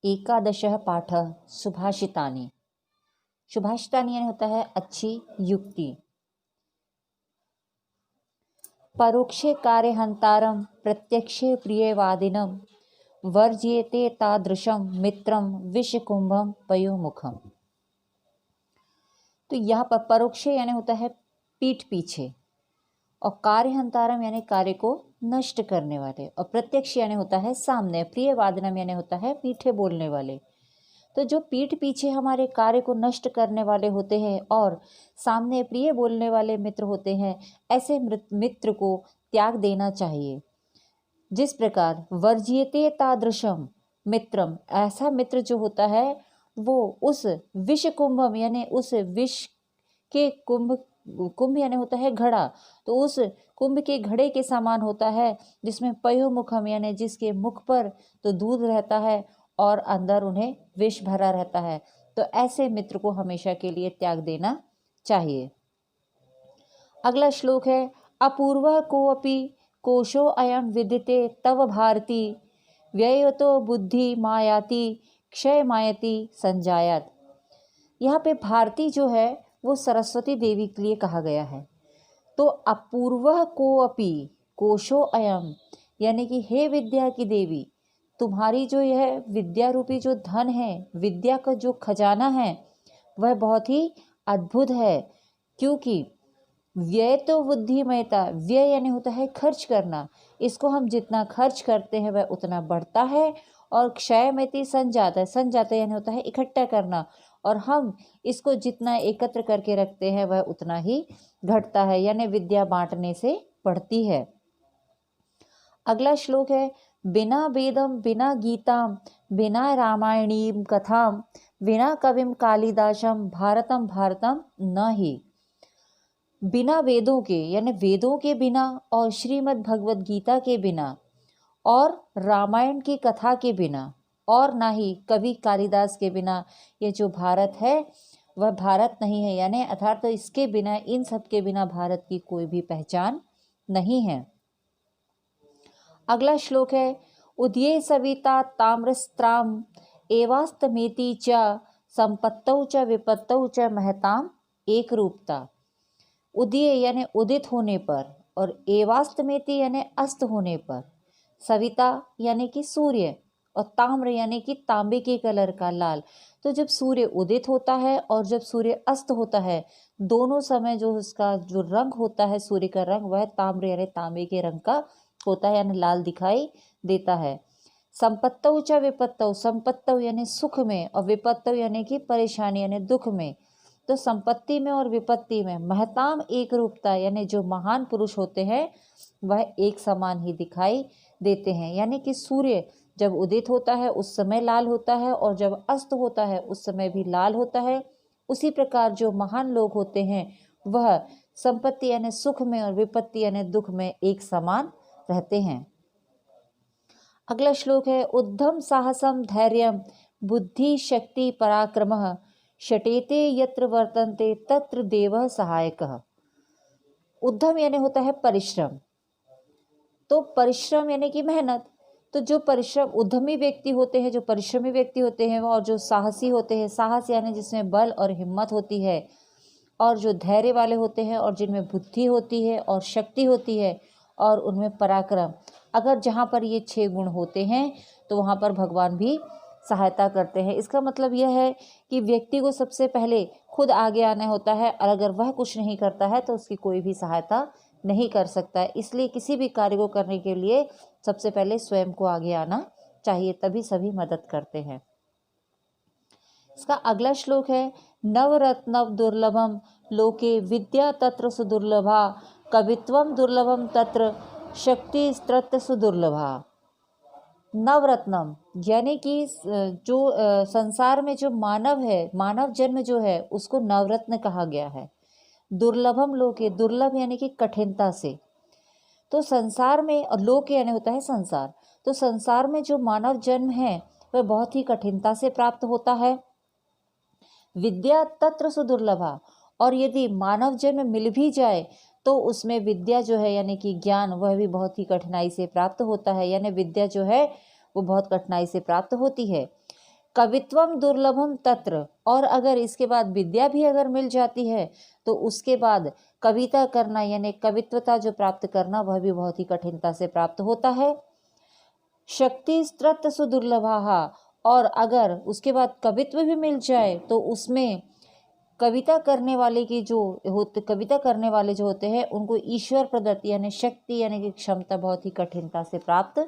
एकादशः पाठः सुभाषितानि। सुभाषितानि यानी होता है अच्छी युक्ति। परोक्षे कार्यहंतारम प्रत्यक्षे प्रियवादिनम वर्ज्येते तादृशम मित्रम विषकुंभम पयोमुखम। तो यहाँ पर परोक्षे यानी होता है पीठ पीछे, और कार्यहंतारम यानी कार्य को नष्ट करने वाले, और प्रत्यक्ष यानी होता है सामने, प्रियवादिनम यानी होता है मीठे बोलने वाले। तो जो पीठ पीछे हमारे कार्य को नष्ट करने वाले होते हैं और सामने प्रिय बोलने वाले मित्र होते हैं, ऐसे मित्र को त्याग देना चाहिए। जिस प्रकार वर्ज्यते तादृशम मित्रम, ऐसा मित्र जो होता है वो उस विष कुंभम यानी उस विष के कुंभ यानी होता है घड़ा, तो उस कुंभ के घड़े के समान होता है, जिसमें पयोमुखम यानी जिसके मुख पर तो दूध रहता है और अंदर उन्हें विष भरा रहता है। तो ऐसे मित्र को हमेशा के लिए त्याग देना चाहिए। अगला श्लोक है अपूर्व कोऽपि कोशो अयम विदिते तव भारती व्ययतो बुद्धि मायाति क्षय मायति संजायत। यहाँ पे भारती जो है वो सरस्वती देवी के लिए कहा गया है। तो अपूर्व कोऽपि कोशो अयम यानी कि हे विद्या की देवी, तुम्हारी जो यह विद्या रूपी जो धन है, विद्या का जो खजाना है, वह बहुत ही अद्भुत है। क्योंकि व्यय तो बुद्धिमयता, व्यय यानी होता है खर्च करना, इसको हम जितना खर्च करते हैं वह उतना बढ़ता है। और क्षयमति संजाता, संजाता यानी होता है इकट्ठा करना, और हम इसको जितना एकत्र करके रखते हैं वह उतना ही घटता है, यानी विद्या बांटने से बढ़ती है। अगला श्लोक है बिना वेदम बिना गीताम बिना रामायणीम कथाम बिना कविम कालिदासम भारतम भारतम न ही। बिना वेदों के यानी वेदों के बिना और श्रीमद् भगवद गीता के बिना और रामायण की कथा के बिना और ना ही कवि कालिदास के बिना ये जो भारत है वह भारत नहीं है, यानी अर्थात तो इसके बिना, इन सब के बिना भारत की कोई भी पहचान नहीं है। अगला श्लोक है उदये सविता ताम्रस्त्राम एवास्तमेति च संपत्तौ च विपत्तौ च महताम एक रूपता। उदय यानी उदित होने पर, और एवास्तमेति यानी अस्त होने पर, सविता यानी कि सूर्य, और ताम्र यानी कि तांबे के कलर का लाल। तो जब सूर्य उदित होता है और जब सूर्य अस्त होता है, दोनों समय जो उसका जो रंग होता है, सूर्य का रंग, वह ताम्र यानी तांबे के रंग का होता है, यानी लाल दिखाई देता है। संपत्तौ च विपत्तौ, संपत्तौ यानी सुख में, और विपत्तौ यानी कि परेशानी यानी दुख में। तो संपत्ति में और विपत्ति में महताम एक रूपता, यानी जो महान पुरुष होते हैं वह एक समान ही दिखाई देते हैं। यानी कि सूर्य जब उदित होता है उस समय लाल होता है, और जब अस्त होता है उस समय भी लाल होता है। उसी प्रकार जो महान लोग होते हैं वह संपत्ति यानी सुख में और विपत्ति यानी दुख में एक समान रहते हैं। अगला श्लोक है उद्धम साहसम धैर्यम बुद्धि शक्ति पराक्रमः शटेते यत्र वर्तन्ते तत्र देवः सहायकः। उद्धम यानी होता है परिश्रम, तो परिश्रम यानी कि मेहनत। तो जो परिश्रम उद्यमी व्यक्ति होते हैं, जो परिश्रमी व्यक्ति होते हैं, और जो साहसी होते हैं, साहस यानी जिसमें बल और हिम्मत होती है, और जो धैर्य वाले होते हैं और जिनमें बुद्धि होती है और शक्ति होती है और उनमें पराक्रम, अगर जहाँ पर ये 6 गुण होते हैं तो वहाँ पर भगवान भी सहायता करते हैं। इसका मतलब यह है कि व्यक्ति को सबसे पहले खुद आगे आना होता है, और अगर वह कुछ नहीं करता है तो उसकी कोई भी सहायता नहीं कर सकता है। इसलिए किसी भी कार्य को करने के लिए सबसे पहले स्वयं को आगे आना चाहिए, तभी सभी मदद करते हैं। इसका अगला श्लोक है नवरत्न दुर्लभम लोके विद्या तत्र सुदुर्लभा कवित्वम दुर्लभम तत्र शक्ति तत्र सुदुर्लभा। नवरत्नम यानी कि जो संसार में जो मानव है, मानव जन्म जो है उसको नवरत्न कहा गया है। दुर्लभम लोके, दुर्लभ यानी कि कठिनता से। तो संसार में, और लोके यानी होता है संसार, तो संसार में जो मानव जन्म है वह बहुत ही कठिनता से प्राप्त होता है। विद्या तत्र सुदुर्लभा, और यदि मानव जन्म मिल भी जाए तो उसमें विद्या जो है यानी कि ज्ञान, वह भी बहुत ही कठिनाई से प्राप्त होता है, यानी विद्या जो है वो बहुत कठिनाई से प्राप्त होती है। कवित्वम दुर्लभम तत्र, और अगर इसके बाद विद्या भी अगर मिल जाती है तो उसके बाद कविता करना यानी कवित्वता जो प्राप्त करना वह भी बहुत ही कठिनता से प्राप्त होता है। शक्ति स्त्रत सुदुर्लभा, और अगर उसके बाद कवित्व भी मिल जाए तो उसमें कविता करने वाले की जो कविता करने वाले जो होते हैं उनको ईश्वर प्रदत्त यानी शक्ति यानी कि क्षमता बहुत ही कठिनता से प्राप्त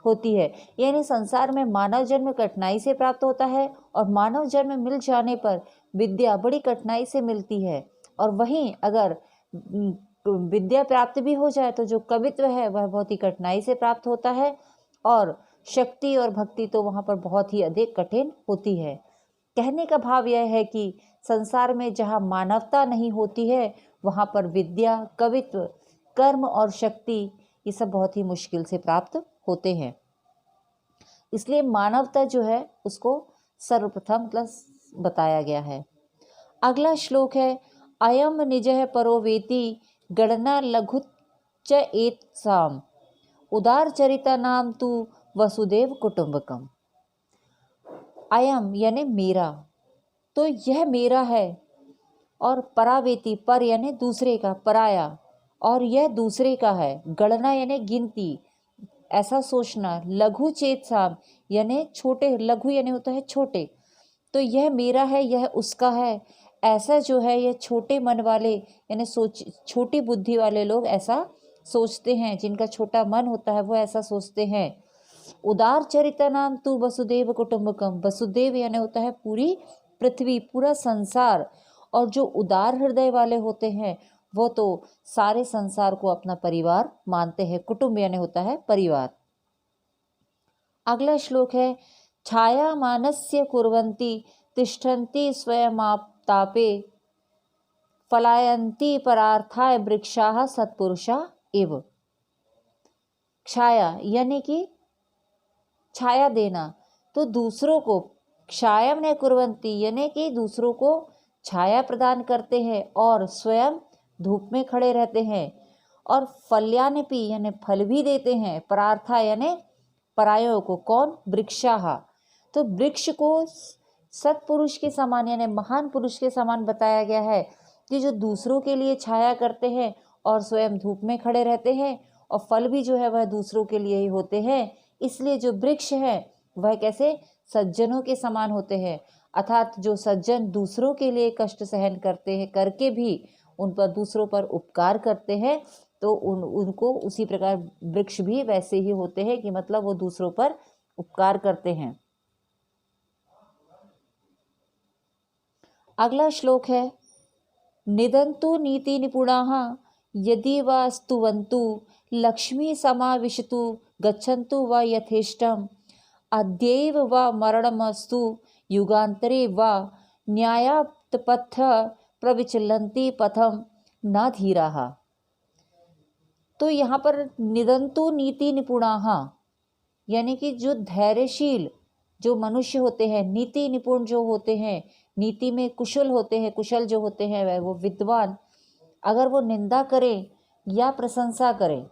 होती है। यानी संसार में मानव जन्म कठिनाई से प्राप्त होता है और मानव जन्म मिल जाने पर विद्या बड़ी कठिनाई से मिलती है। और वहीं अगर विद्या प्राप्त भी हो जाए तो जो कवित्व है वह बहुत ही कठिनाई से प्राप्त होता है, और शक्ति और भक्ति तो वहाँ पर बहुत ही अधिक कठिन होती है। कहने का भाव यह है कि संसार में जहाँ मानवता नहीं होती है वहाँ पर विद्या, कवित्व, कर्म और शक्ति ये सब बहुत ही मुश्किल से प्राप्त होते हैं। इसलिए मानवता जो है उसको सर्वप्रथम बताया गया है। अगला श्लोक है अयम निजः परो वेति गणना लघुच्च एत्साम उदार चरिता नाम तु वसुदेव कुटुंबकम। अयम यानी मेरा, तो यह मेरा है, और परावेति पर यानी दूसरे का, पराया, और यह दूसरे का है। गणना यानी गिनती, ऐसा सोचना। लघु चेत साम यानी छोटे, लघु यानी होता है छोटे, तो यह मेरा है यह उसका है, ऐसा जो है यह छोटे मन वाले यानी छोटी बुद्धि वाले लोग ऐसा सोचते हैं, जिनका छोटा मन होता है वो ऐसा सोचते हैं। उदार चरिता नाम तू वसुदेव कुटुंबकम, वसुदेव यानी होता है पूरी पृथ्वी, पूरा संसार, और जो उदार हृदय वाले होते हैं वो तो सारे संसार को अपना परिवार मानते हैं। कुटुंब यानी होता है परिवार। अगला श्लोक है छाया मानस्य कुर्वन्ति तिष्ठन्ति स्वयमाप्तापे फलायन्ति परार्थाय वृक्षाः सत्पुरुषा एव। छाया यानी कि छाया देना, तो दूसरों को क्षायम न कुर्वन्ति यानी कि दूसरों को छाया प्रदान करते हैं और स्वयं धूप में खड़े रहते हैं, और फल्यानपि यानी फल भी देते हैं, परार्था यानी परायों को। कौन? वृक्षाः, तो वृक्ष को सत्पुरुष के समान यानी महान पुरुष के समान बताया गया है कि जो दूसरों के लिए छाया करते हैं और स्वयं धूप में खड़े रहते हैं, और फल भी जो है वह दूसरों के लिए ही होते हैं। इसलिए जो वृक्ष है वह कैसे? सज्जनों के समान होते हैं, अर्थात जो सज्जन दूसरों के लिए कष्ट सहन करते हैं, करके भी उन पर दूसरों पर उपकार करते हैं, तो उनको उसी प्रकार वृक्ष भी वैसे ही होते हैं कि मतलब वो दूसरों पर उपकार करते हैं। अगला श्लोक है निदन्तु नीति निपुणाः यदि वा स्तुवन्तु लक्ष्मी समाविशतु गच्छन्तु वा यथेष्टम् अद्यैव वा मरणमस्तु युगान्तरे वा न्यायात्पथ प्रविचलन्ति पथम न धीराः। तो यहाँ पर निदन्तु नीति निपुणाः यानी कि जो धैर्यशील जो मनुष्य होते हैं, नीति निपुण जो होते हैं, नीति में कुशल होते हैं, कुशल जो होते हैं वह वो विद्वान, अगर वो निंदा करें या प्रशंसा करें,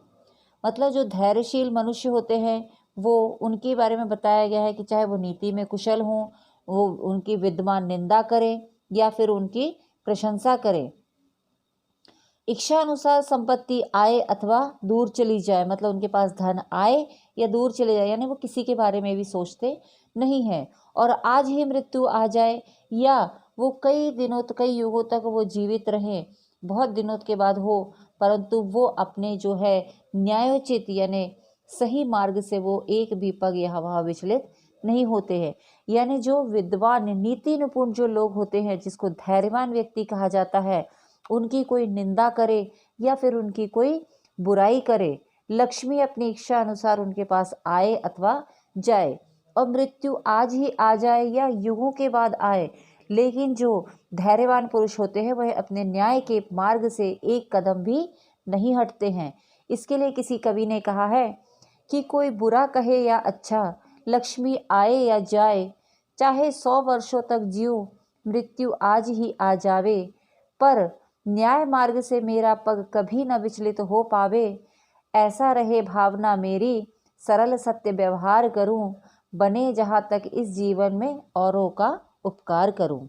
मतलब जो धैर्यशील मनुष्य होते हैं वो उनके बारे में बताया गया है कि चाहे वो नीति में कुशल हों, वो उनकी विद्वान निंदा करें या फिर उनकी प्रशंसा करें। इच्छा अनुसार संपत्ति आए अथवा दूर चली जाए, मतलब उनके पास धन आए या दूर चले जाए, यानी वो किसी के बारे में भी सोचते नहीं हैं। और आज ही मृत्यु आ जाए या वो कई दिनों तक, कई युगों तक वो जीवित रहें, बहुत दिनों के बाद हो, परंतु वो अपने जो है न्यायोचित यानी सही मार्ग से वो एक भी पग यहाँ वहाँ विचलित नहीं होते हैं। यानी जो विद्वान नीति निपुण जो लोग होते हैं, जिसको धैर्यवान व्यक्ति कहा जाता है, उनकी कोई निंदा करे या फिर उनकी कोई बुराई करे, लक्ष्मी अपनी इच्छा अनुसार उनके पास आए अथवा जाए, और मृत्यु आज ही आ जाए या युगों के बाद आए, लेकिन जो धैर्यवान पुरुष होते हैं वह अपने न्याय के मार्ग से एक कदम भी नहीं हटते हैं। इसके लिए किसी कवि ने कहा है कि कोई बुरा कहे या अच्छा, लक्ष्मी आए या जाए, चाहे 100 वर्षों तक जीऊं, मृत्यु आज ही आ जावे, पर न्याय मार्ग से मेरा पग कभी न विचलित हो पावे। ऐसा रहे भावना मेरी, सरल सत्य व्यवहार करूं, बने जहाँ तक इस जीवन में औरों का उपकार करूं।